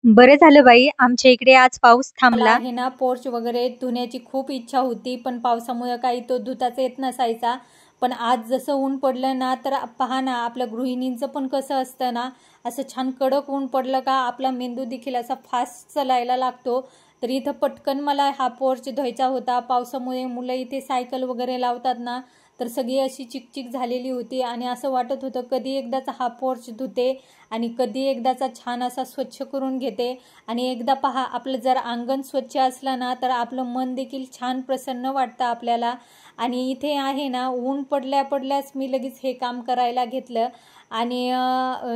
बरं झालं बाई, आमच्या इकडे आज पाऊस मला थांबला. आहे ना पोर्च वगैरे धुण्याची खूप इच्छा होती, पण पावसामुळे काही तो धुताच येत नसायचा. पण आज जसं ऊन पडलं ना, तर पहा ना आपल्या गृहिणींचं पण कसं असतं ना, असं छान कडक ऊन पडलं का आपला मेंदू देखील असा फास्ट चालायला लागतो. तर इथं पटकन मला हा पोर्च धुवायचा होता. पावसामुळे मुलं इथे सायकल वगैरे लावतात ना, तर सगळी अशी चिकचिक झालेली होती आणि असं वाटत होतं कधी एकदाचा हा पोर्च धुते आणि कधी एकदाचा छान असा स्वच्छ करून घेते. आणि एकदा पहा, आपलं जर अंगण स्वच्छ असलं ना, तर आपलं मन देखील छान प्रसन्न वाटतं आपल्याला. आणि इथे आहे ना, ऊन पडल्याच मी लगेच हे काम करायला घेतलं. आणि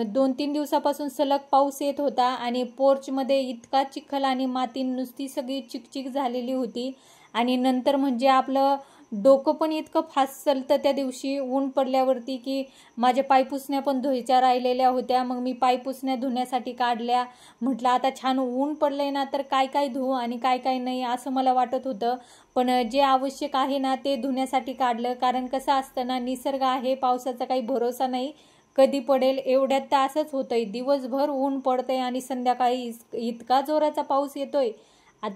2-3 दिवसापासून सलग पाऊस येत होता आणि पोर्चमध्ये इतका चिखल आणि माती नुसती सगळी चिकचिक झालेली होती. आणि नंतर म्हणजे आपलं डोकं पण इतकं फास्ट चालतं त्या दिवशी ऊन पडल्यावरती, की माझ्या पायपुसण्या पण धुवायच्या राहिलेल्या होत्या. मग मी पायपुसण्या धुण्यासाठी काढल्या. म्हटलं आता छान ऊन पडलंय ना, तर काय काय धुवू आणि काय काय नाही असं मला वाटत होतं. पण जे आवश्यक आहे ना ते धुण्यासाठी काढलं. कारण कसं असतं ना, निसर्ग आहे, पावसाचा काही भरोसा नाही, कधी पडेल. एवढ्यात तर असंच होतंय, दिवसभर ऊन पडतंय आणि संध्याकाळी इतका जोराचा पाऊस येतोय.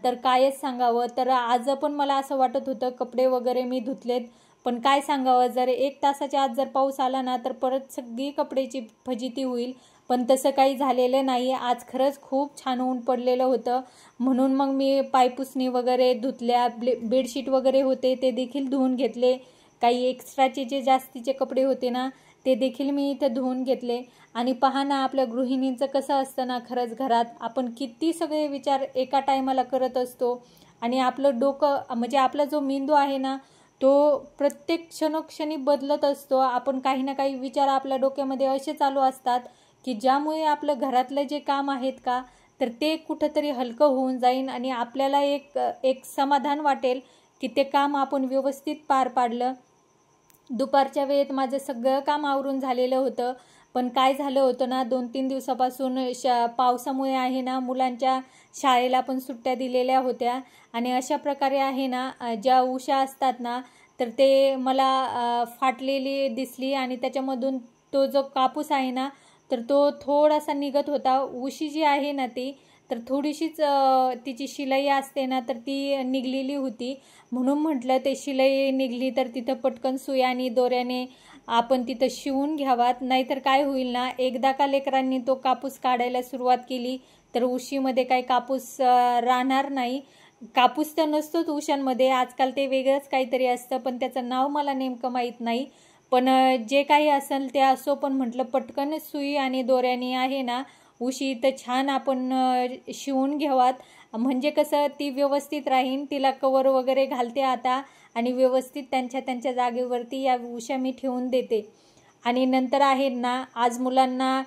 तर कायच सांगावं. तर आज पण मला असं वाटत होतं कपडे वगैरे मी धुतलेत, पण काय सांगावं, जर 1 तासाच्या आत जर पाऊस आला ना, तर परत सगळी कपड्याची फजिती होईल. पण तसं काही झालेलं नाही. आज खरंच खूप छान ऊन पडलेलं होतं, म्हणून मग मी पायपुसणी वगैरे धुतल्या. बेडशीट वगैरे होते ते देखील धुवून घेतले. काही एक्स्ट्राचे जे जास्तीचे कपडे होते ना, ते देखील मी इथं धुवून घेतले. आणि पहा ना आपल्या गृहिणींचं कसं असतं ना, खरंच घरात आपण किती सगळे विचार एका टायमाला करत असतो. आणि आपलं डोकं म्हणजे आपला जो मेंदू आहे ना, तो प्रत्येक क्षणोक्षणी बदलत असतो. आपण काही ना काही विचार आपल्या डोक्यामध्ये असे चालू असतात, की ज्यामुळे आपलं घरातलं जे काम आहेत का, तर ते कुठंतरी हलकं होऊन जाईल आणि आपल्याला एक एक समाधान वाटेल, की ते काम आपण व्यवस्थित पार पाडलं. दुपारच्या वेळेत माझं सगळं काम आवरून झालेलं होतं. पण काय झालं होतं ना, 2-3 दिवसापासून पावसामुळे आहे ना, मुलांच्या शाळेला पण सुट्ट्या दिलेल्या होत्या. आणि अशा प्रकारे आहे ना, ज्या उशा असतात ना, तर ते मला फाटलेली दिसली आणि त्याच्यामधून तो जो कापूस आहे ना, तर तो थोडासा निघत होता. उशी जी आहे ना ती, तर थोडीशीच तिची शिलाई असते ना, तर ती निघलेली होती. म्हणून म्हटलं ते शिलाई निघली तर तिथं पटकन सुयाने दोऱ्याने आपण तिथं शिवून घ्यावात. नाहीतर काय होईल ना, एकदा का लेकरांनी तो कापूस काढायला सुरुवात केली, तर उशीमध्ये काही कापूस राहणार नाही. कापूस तर नसतोच उशांमध्ये, आजकाल ते वेगळंच काहीतरी असतं, पण त्याचं नाव मला नेमकं माहीत नाही. पण जे काही असेल ते असो, पण म्हटलं पटकन सुई आणि दोऱ्याने आहे ना, उशी इथं छान आपण शिवून घ्यावात. म्हणजे कसं ती व्यवस्थित राहीन. तिला कवर वगैरे घालते आता आणि व्यवस्थित त्यांच्या त्यांच्या जागेवरती या उशा मी ठेवून देते. आणि नंतर आहेत ना, आज मुलांना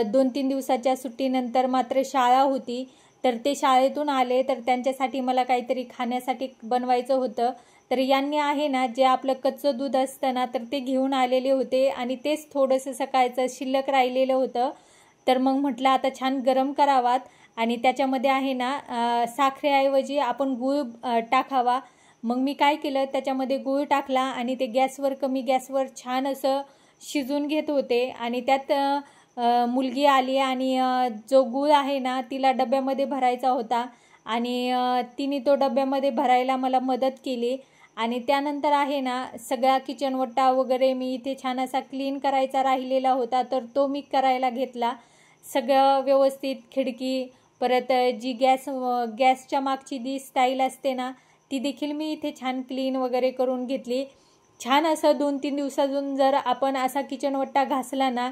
2-3 दिवसाच्या सुट्टीनंतर मात्र शाळा होती. तर ते शाळेतून आले, तर त्यांच्यासाठी मला काहीतरी खाण्यासाठी बनवायचं होतं. तर यांनी आहे ना, जे आपलं कच्चं दूध असतं ना, तर ते घेऊन आलेले होते आणि तेच थोडंसं सकाळचं शिल्लक राहिलेलं होतं. तर मग म्हटलं आता छान गरम करावात आणि त्याच्यामध्ये आहे ना, साखरेऐवजी आपण गूळ टाकावा. मग मी काय केलं, त्याच्यामध्ये गूळ टाकला आणि ते कमी गॅसवर छान असं शिजून घेत होते. आणि त्यात मुलगी आली आणि जो गूळ आहे ना, तिला डब्यामध्ये भरायचा होता आणि तिने तो डब्यामध्ये भरायला मला मदत केली. आणि त्यानंतर आहे ना, सगळा किचनवट्टा वगैरे मी इथे छान असा क्लीन करायचा राहिलेला होता, तर तो मी करायला घेतला. सगळं व्यवस्थित खिडकी, परत जी गॅसच्या मागची जी स्टाईल असते ना, ती देखील मी इथे छान क्लीन वगैरे करून घेतली. छान असं 2-3 दिवसातून जर आपण असा किचनवट्टा घासला ना,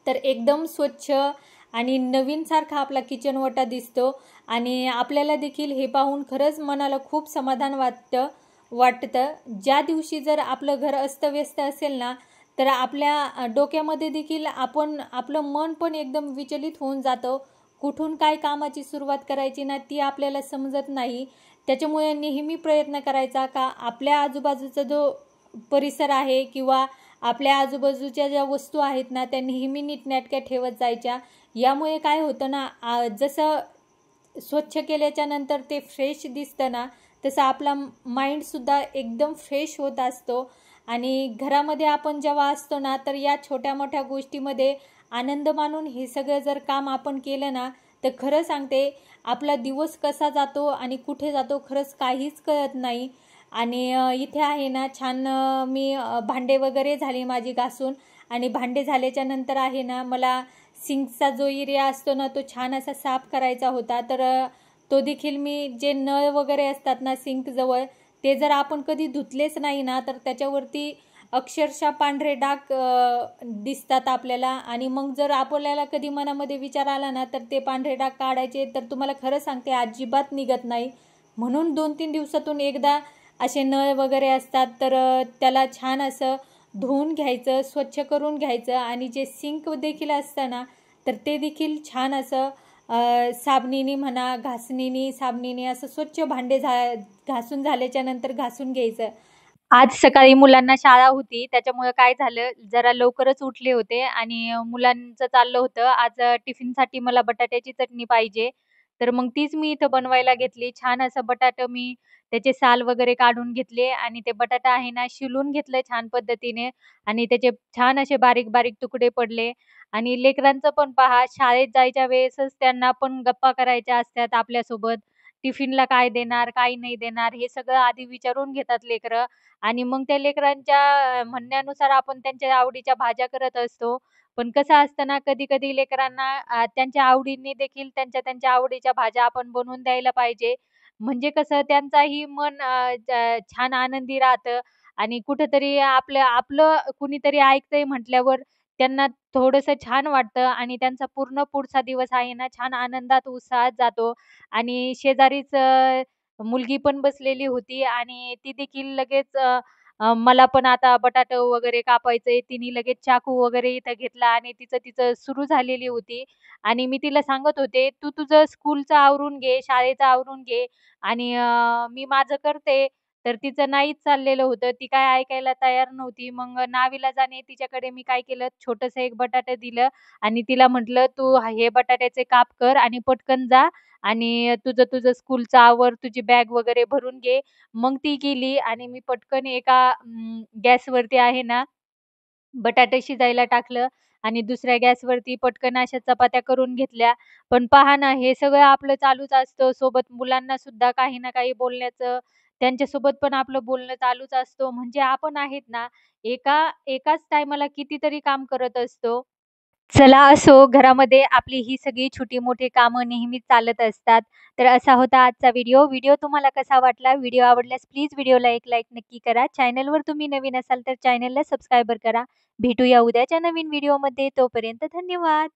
तर एकदम स्वच्छ आणि नवीनसारखा आपला किचनवट्टा दिसतो. आणि आपल्याला देखील हे पाहून खरंच मनाला खूप समाधान वाटतं. ज्या दिवशी जर आपलं घर अस्तव्यस्त असेल ना, तर आपल्या डोक्यामध्ये देखील आपलं मन पण एकदम विचलित होऊन जातं. कुठून काय कामाची सुरुवात करायची ना, ती आपल्याला समजत नाही. त्याच्यामुळे नेहमी प्रयत्न करायचा का आपल्या आजूबाजूचा जो परिसर आहे किंवा आपल्या आजूबाजूच्या ज्या वस्तू आहेत ना, त्या नेहमी नीटनेटक्या ठेवत जायच्या. यामुळे काय होतं ना, जसं स्वच्छ केल्याच्या नंतर ते फ्रेश दिसतं ना, तसं आपला माइंडसुद्धा एकदम फ्रेश होत असतो. आणि घरामध्ये आपण जेव्हा असतो ना, तर या छोट्या मोठ्या गोष्टीमध्ये आनंद मानून हे सगळं जर काम आपण केलं ना, तर खरं सांगते आपला दिवस कसा जातो आणि कुठे जातो खरंच काहीच कळत नाही. आणि इथे आहे ना छान मी भांडे वगैरे झाली माझी घासून, आणि भांडे झाल्याच्या नंतर आहे ना मला सिंकचा जो एरिया असतो ना तो छान असा साफ करायचा होता. तर तो देखील मी, जे नळ वगैरे असतात ना सिंकजवळ, ते जर आपण कधी धुतलेच नाही ना तर त्याच्यावरती अक्षरशः पांढरे डाग दिसतात आपल्याला. आणि मग जर आपल्याला कधी मनामध्ये विचार आला ना तर ते पांढरे डाग काढायचे, तर तुम्हाला खरं सांगते अजिबात निघत नाही. म्हणून 2-3 दिवसातून एकदा असे नळ वगैरे असतात तर त्याला छान असं धुवून घ्यायचं, स्वच्छ करून घ्यायचं. आणि जे सिंक देखील असतं ना तर ते देखील छान असं साबणीने म्हणा, घासणीने, साबणीने असं स्वच्छ भांडे घासून झाल्याच्या नंतर घासून घ्यायचं. आज सकाळी मुलांना शाळा होती, त्याच्यामुळे काय झालं, जरा लवकरच उठले होते आणि मुलांचं चाललं होतं आज टिफिनसाठी मला बटाट्याची चटणी पाहिजे. तर मग तीच मी इथं बनवायला घेतली. छान असं बटाटं मी त्याचे साल वगैरे काढून घेतले आणि ते बटाटा आहे ना शिलून घेतलं छान पद्धतीने आणि त्याचे छान असे बारीक-बारीक तुकडे पडले. आणि लेकरांचं पण पहा, शाळेत जायच्या वेळेसच त्यांना पण गप्पा करायच्या असतात आपल्यासोबत. टिफिनला काय देणार, काय नाही देणार, हे सगळं आधी विचारून घेतात लेकरं. आणि मग त्या लेकरांच्या म्हणण्यानुसार आपण त्यांच्या आवडीच्या भाज्या करत असतो. पण कसं असतं ना, कधी-कधी लेकरांना त्यांच्या आवडीने देखील त्यांच्या आवडीच्या भाज्या आपण बनवून द्यायला पाहिजे. म्हणजे कसं त्यांचाही मन छान आनंदी राहतं आणि कुठेतरी आपलं आपलं कुणीतरी ऐकतंय म्हटल्यावर त्यांना थोडंसं छान वाटतं आणि त्यांचा पूर्ण पुढचा दिवस आहे ना, छान आनंदात, उत्साहात जातो. आणि शेजारीच मुलगी पण बसलेली होती आणि ती देखील लगेच अ, अ, मला पण आता बटाटं वगैरे कापायचंय. तिने लगेच चाकू वगैरे इथं घेतला आणि तिचं सुरू झालेली होती. आणि मी तिला सांगत होते, "तू तुझं स्कूलचं आवरून घे, शाळेचं आवरून घे आणि मी माझं करते." तर तिचं नाहीच चाललेलं होतं. ती काय ऐकायला तयार नव्हती. मग नाविलाजाने तिच्याकडे मी काय केलं, छोटंसं एक बटाटं दिलं आणि तिला म्हटलं, "तू हे बटाट्याचे काप कर आणि पटकन जा आणि तुझं स्कूलचं आवर, तुझी बॅग वगैरे भरून घे." मग ती गेली आणि मी पटकन एका गॅसवरती आहे ना, बटाटे शिजायला टाकलं आणि दुसऱ्या गॅसवरती पटकन अशा चपात्या करून घेतल्या. पण पहा ना, हे सगळं आपलं चालूच असतं. सोबत मुलांना सुद्धा काही ना काही बोलण्याचं, त्यांच्यासोबत पण आपलं बोलणं चालूच असतो. म्हणजे आपण आहेत ना, एकाच टायमाला कितीतरी काम करत असतो. चला असो, घरामध्ये आपली ही सगळी छोटी-मोठी कामं नेहमीच चालत असतात. तर असा होता आजचा व्हिडिओ. व्हिडिओ तुम्हाला कसा वाटला? व्हिडिओ आवडल्यास प्लीज व्हिडिओला एक लाईक नक्की करा. चॅनलवर तुम्ही नवीन असाल तर चॅनलला सबस्क्राईबर करा. भेटूया उद्याच्या नवीन व्हिडिओमध्ये. तोपर्यंत धन्यवाद.